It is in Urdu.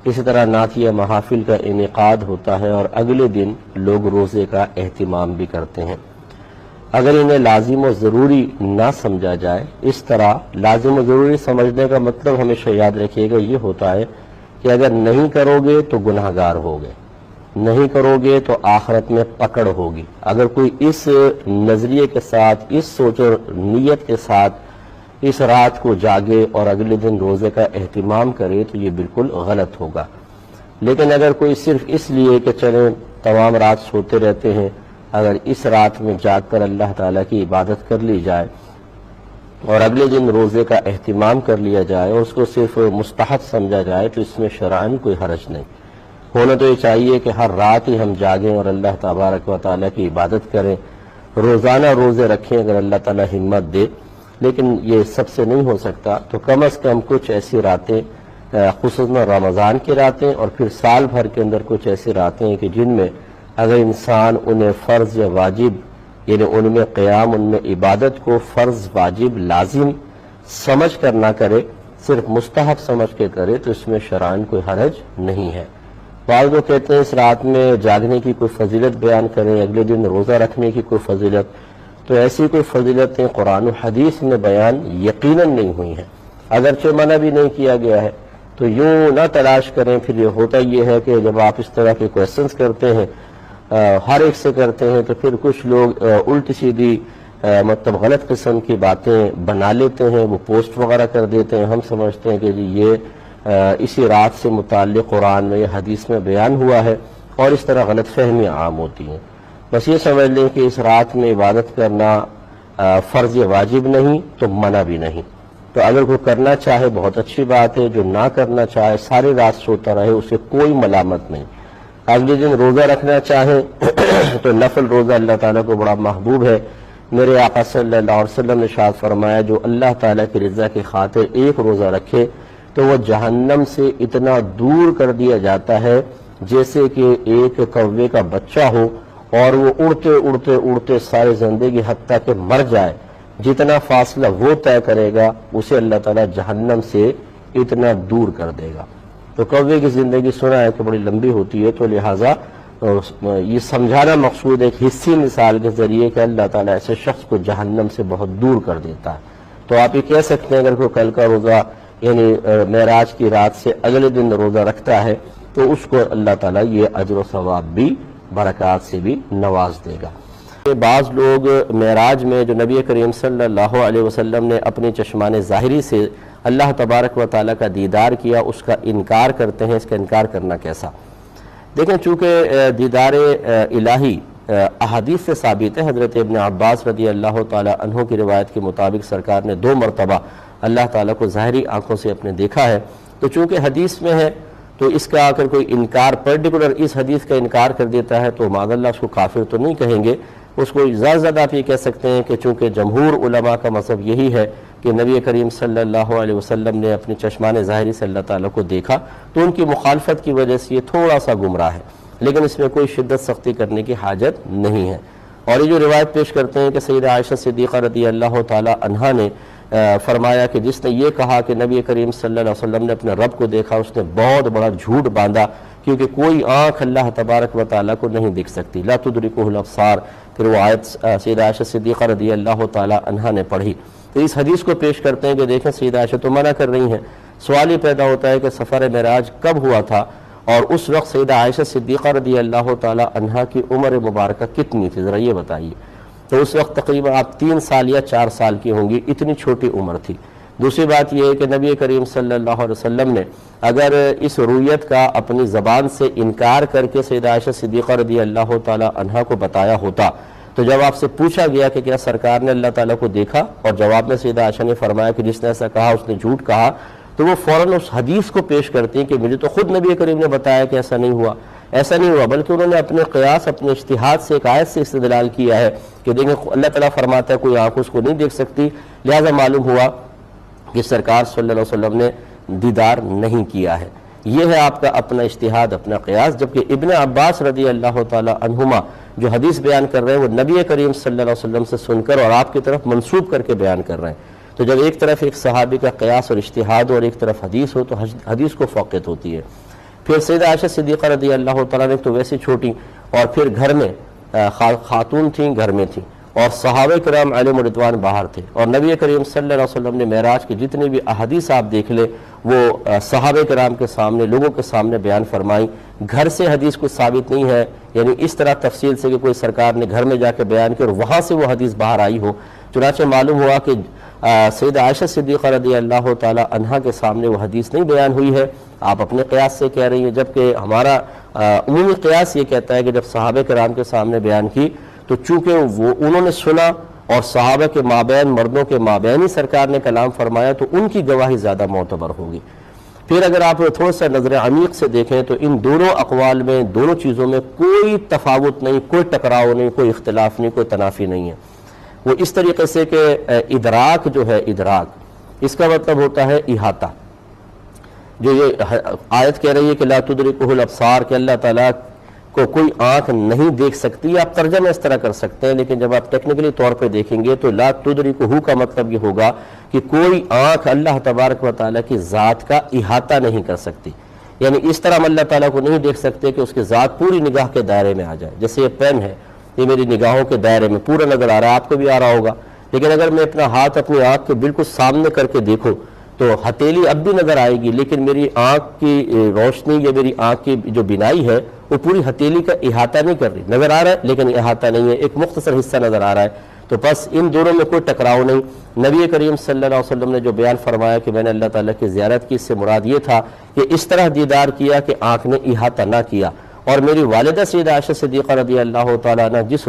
اسی طرح نعتیہ محافل کا انعقاد ہوتا ہے اور اگلے دن لوگ روزے کا اہتمام بھی کرتے ہیں۔ اگر انہیں لازم و ضروری نہ سمجھا جائے، اس طرح لازم و ضروری سمجھنے کا مطلب ہمیشہ یاد رکھیے گا یہ ہوتا ہے کہ اگر نہیں کرو گے تو گناہ گار ہوگے، نہیں کرو گے تو آخرت میں پکڑ ہوگی۔ اگر کوئی اس نظریے کے ساتھ، اس سوچ اور نیت کے ساتھ اس رات کو جاگے اور اگلے دن روزے کا اہتمام کرے تو یہ بالکل غلط ہوگا۔ لیکن اگر کوئی صرف اس لیے کہ چلیں تمام رات سوتے رہتے ہیں، اگر اس رات میں جاگ کر اللہ تعالیٰ کی عبادت کر لی جائے اور اگلے دن روزے کا اہتمام کر لیا جائے اور اس کو صرف مستحب سمجھا جائے تو اس میں شرعاً کوئی حرج نہیں۔ ہونا تو یہ چاہیے کہ ہر رات ہی ہم جاگیں اور اللہ تبارک و تعالیٰ کی عبادت کریں، روزانہ روزے رکھیں اگر اللہ تعالیٰ ہمت دے، لیکن یہ سب سے نہیں ہو سکتا تو کم از کم کچھ ایسی راتیں، خصوصاً رمضان کی راتیں اور پھر سال بھر کے اندر کچھ ایسی راتیں ہیں کہ جن میں اگر انسان انہیں فرض یا واجب، یعنی ان میں قیام، ان میں عبادت کو فرض، واجب، لازم سمجھ کر نہ کرے، صرف مستحب سمجھ کے کرے تو اس میں شرعاً کوئی حرج نہیں ہے۔ بعض لوگ کہتے ہیں اس رات میں جاگنے کی کوئی فضیلت بیان کریں، اگلے دن روزہ رکھنے کی کوئی فضیلت، تو ایسی کوئی فضیلتیں قرآن و حدیث میں بیان یقیناً نہیں ہوئی ہیں، اگرچہ منع بھی نہیں کیا گیا ہے۔ تو یوں نہ تلاش کریں، پھر یہ ہوتا یہ ہے کہ جب آپ اس طرح کے کویسچنز کرتے ہیں، ہر ایک سے کرتے ہیں، تو پھر کچھ لوگ الٹی سیدھی مطلب غلط قسم کی باتیں بنا لیتے ہیں، وہ پوسٹ وغیرہ کر دیتے ہیں۔ ہم سمجھتے ہیں کہ جی یہ اسی رات سے متعلق قرآن میں یا حدیث میں بیان ہوا ہے، اور اس طرح غلط فہمیاں عام ہوتی ہیں۔ بس یہ سمجھ لیں کہ اس رات میں عبادت کرنا فرض واجب نہیں تو منع بھی نہیں، تو اگر کوئی کرنا چاہے بہت اچھی بات ہے، جو نہ کرنا چاہے ساری رات سوتا رہے اسے کوئی ملامت نہیں۔ اگلے دن روزہ رکھنا چاہے تو نفل روزہ اللہ تعالیٰ کو بڑا محبوب ہے۔ میرے آقا صلی اللہ علیہ وسلم نے ارشاد فرمایا جو اللہ تعالیٰ کی رضا کی خاطر ایک روزہ رکھے تو وہ جہنم سے اتنا دور کر دیا جاتا ہے جیسے کہ ایک کوے کا بچہ ہو اور وہ اڑتے اڑتے اڑتے ساری زندگی حتیٰ کہ مر جائے، جتنا فاصلہ وہ طے کرے گا اسے اللہ تعالیٰ جہنم سے اتنا دور کر دے گا۔ تو کوے کی زندگی سنا ہے کہ بڑی لمبی ہوتی ہے، تو لہٰذا یہ سمجھانا مقصود ایک حصی مثال کے ذریعے کہ اللہ تعالیٰ ایسے شخص کو جہنم سے بہت دور کر دیتا ہے۔ تو آپ یہ کہہ سکتے ہیں اگر کوئی کل کا روزہ یعنی معراج کی رات سے اگلے دن روزہ رکھتا ہے تو اس کو اللہ تعالیٰ یہ اجر و ثواب بھی برکات سے بھی نواز دے گا۔ بعض لوگ معراج میں جو نبی کریم صلی اللہ علیہ وسلم نے اپنی چشمان ظاہری سے اللہ تبارک و تعالیٰ کا دیدار کیا، اس کا انکار کرتے ہیں۔ اس کا انکار کرنا کیسا؟ دیکھیں، چونکہ دیدار الہی احادیث سے ثابت ہے، حضرت ابن عباس رضی اللہ تعالیٰ عنہ کی روایت کے مطابق سرکار نے 2 مرتبہ اللہ تعالیٰ کو ظاہری آنکھوں سے اپنے دیکھا ہے، تو چونکہ حدیث میں ہے تو اس کا اگر کوئی انکار پرٹیکولر اس حدیث کا انکار کر دیتا ہے تو معاذ اللہ اس کو کافر تو نہیں کہیں گے، اس کو زیادہ زیادہ آپ یہ کہہ سکتے ہیں کہ چونکہ جمہور علماء کا مذہب یہی ہے کہ نبی کریم صلی اللہ علیہ وسلم نے اپنی چشمان ظاہری سے اللہ تعالیٰ کو دیکھا، تو ان کی مخالفت کی وجہ سے یہ تھوڑا سا گمراہ ہے، لیکن اس میں کوئی شدت سختی کرنے کی حاجت نہیں ہے۔ اور یہ جو روایت پیش کرتے ہیں کہ سیدہ عائشہ صدیقہ رضی اللہ تعالیٰ عنہا نے فرمایا کہ جس نے یہ کہا کہ نبی کریم صلی اللہ علیہ وسلم نے اپنے رب کو دیکھا، اس نے بہت بڑا جھوٹ باندھا، کیونکہ کوئی آنکھ اللہ تبارک و تعالیٰ کو نہیں دیکھ سکتی، لا تدرکہ الابصار۔ پھر وہ آیت سیدہ عائشہ صدیقہ رضی اللہ تعالیٰ عنہا نے پڑھی، تو اس حدیث کو پیش کرتے ہیں کہ دیکھیں سیدہ عائشہ تو منع کر رہی ہیں۔ سوال یہ پیدا ہوتا ہے کہ سفر معراج کب ہوا تھا، اور اس وقت سیدہ عائشہ صدیقہ رضی اللہ تعالیٰ عنہا کی عمر مبارکہ کتنی تھی، ذرا یہ بتائیے۔ تو اس وقت تقریباً آپ 3 سال یا 4 سال کی ہوں گی، اتنی چھوٹی عمر تھی۔ دوسری بات یہ ہے کہ نبی کریم صلی اللہ علیہ وسلم نے اگر اس رویت کا اپنی زبان سے انکار کر کے سیدہ عائشہ صدیقہ رضی اللہ تعالیٰ عنہا کو بتایا ہوتا، تو جب آپ سے پوچھا گیا کہ کیا سرکار نے اللہ تعالیٰ کو دیکھا، اور جواب میں سیدہ عائشہ نے فرمایا کہ جس نے ایسا کہا اس نے جھوٹ کہا، تو وہ فوراً اس حدیث کو پیش کرتی ہیں کہ مجھے تو خود نبی کریم نے بتایا کہ ایسا نہیں ہوا، ایسا نہیں ہوا، بلکہ انہوں نے اپنے قیاس، اپنے اجتہاد سے ایک آیت سے استدلال کیا ہے کہ دیکھیں اللہ تعالیٰ فرماتا ہے کوئی آنکھ اس کو نہیں دیکھ سکتی، لہذا معلوم ہوا کہ سرکار صلی اللہ علیہ وسلم نے دیدار نہیں کیا ہے۔ یہ ہے آپ کا اپنا اجتہاد، اپنا قیاس، جبکہ ابن عباس رضی اللہ تعالیٰ عنہما جو حدیث بیان کر رہے ہیں وہ نبی کریم صلی اللہ علیہ وسلم سے سن کر اور آپ کی طرف منسوب کر کے بیان کر رہے ہیں۔ تو جب ایک طرف ایک صحابی کا قیاس اور اجتہاد اور ایک طرف حدیث ہو تو حدیث کو فوقیت ہوتی ہے۔ پھر سیدہ عائشہ صدیقہ رضی اللہ تعالیٰ عنہ تو ویسے چھوٹی، اور پھر گھر میں خاتون تھیں، گھر میں تھیں، اور صحابہ کرام علیہم رضوان باہر تھے، اور نبی کریم صلی اللہ علیہ وسلم نے معراج کی جتنے بھی احادیث آپ دیکھ لیں وہ صحابہ کرام کے سامنے، لوگوں کے سامنے بیان فرمائی۔ گھر سے حدیث کو ثابت نہیں ہے، یعنی اس طرح تفصیل سے کہ کوئی سرکار نے گھر میں جا کے بیان کی اور وہاں سے وہ حدیث باہر آئی ہو۔ چنانچہ معلوم ہوا کہ سیدہ عائشہ صدیقہ رضی اللہ تعالی عنہا کے سامنے وہ حدیث نہیں بیان ہوئی ہے، آپ اپنے قیاس سے کہہ رہی ہیں، جبکہ ہمارا عمومی قیاس یہ کہتا ہے کہ جب صحابہ کرام کے سامنے بیان کی تو چونکہ وہ انہوں نے سنا اور صحابہ کے مابین، مردوں کے مابین ہی سرکار نے کلام فرمایا تو ان کی گواہی زیادہ معتبر ہوگی۔ پھر اگر آپ تھوڑا سا نظر عمیق سے دیکھیں تو ان دونوں اقوال میں، دونوں چیزوں میں کوئی تفاوت نہیں، کوئی ٹکراؤ نہیں، کوئی اختلاف نہیں، کوئی تنافی نہیں ہے۔ وہ اس طریقے سے کہ ادراک جو ہے، ادراک اس کا مطلب ہوتا ہے احاطہ۔ جو یہ آیت کہہ رہی ہے کہ لا تدرکہ الابصار، کہ اللہ تعالیٰ کو کوئی آنکھ نہیں دیکھ سکتی، آپ ترجمہ اس طرح کر سکتے ہیں، لیکن جب آپ ٹیکنیکلی طور پہ دیکھیں گے تو لا تدرکہ کا مطلب یہ ہوگا کہ کوئی آنکھ اللہ تبارک و تعالیٰ کی ذات کا احاطہ نہیں کر سکتی، یعنی اس طرح ہم اللہ تعالیٰ کو نہیں دیکھ سکتے کہ اس کی ذات پوری نگاہ کے دائرے میں آ جائے۔ جیسے یہ پین ہے، یہ میری نگاہوں کے دائرے میں پورا نظر آ رہا ہے، آپ کو بھی آ رہا ہوگا، لیکن اگر میں اپنا ہاتھ اپنی آنکھ کے بالکل سامنے کر کے دیکھوں تو ہتھیلی اب بھی نظر آئے گی، لیکن میری آنکھ کی روشنی یا میری آنکھ کی جو بینائی ہے وہ پوری ہتھیلی کا احاطہ نہیں کر رہی، نظر آ رہا ہے لیکن احاطہ نہیں ہے، ایک مختصر حصہ نظر آ رہا ہے۔ تو بس ان دونوں میں کوئی ٹکراؤ نہیں۔ نبی کریم صلی اللہ علیہ وسلم نے جو بیان فرمایا کہ میں نے اللہ تعالیٰ کی زیارت کی، اس سے مراد یہ تھا کہ اس طرح دیدار کیا کہ آنکھ نے احاطہ نہ کیا۔ اور میری والدہ سیدہ عائشہ صدیقہ رضی اللہ تعالیٰ عنہ جس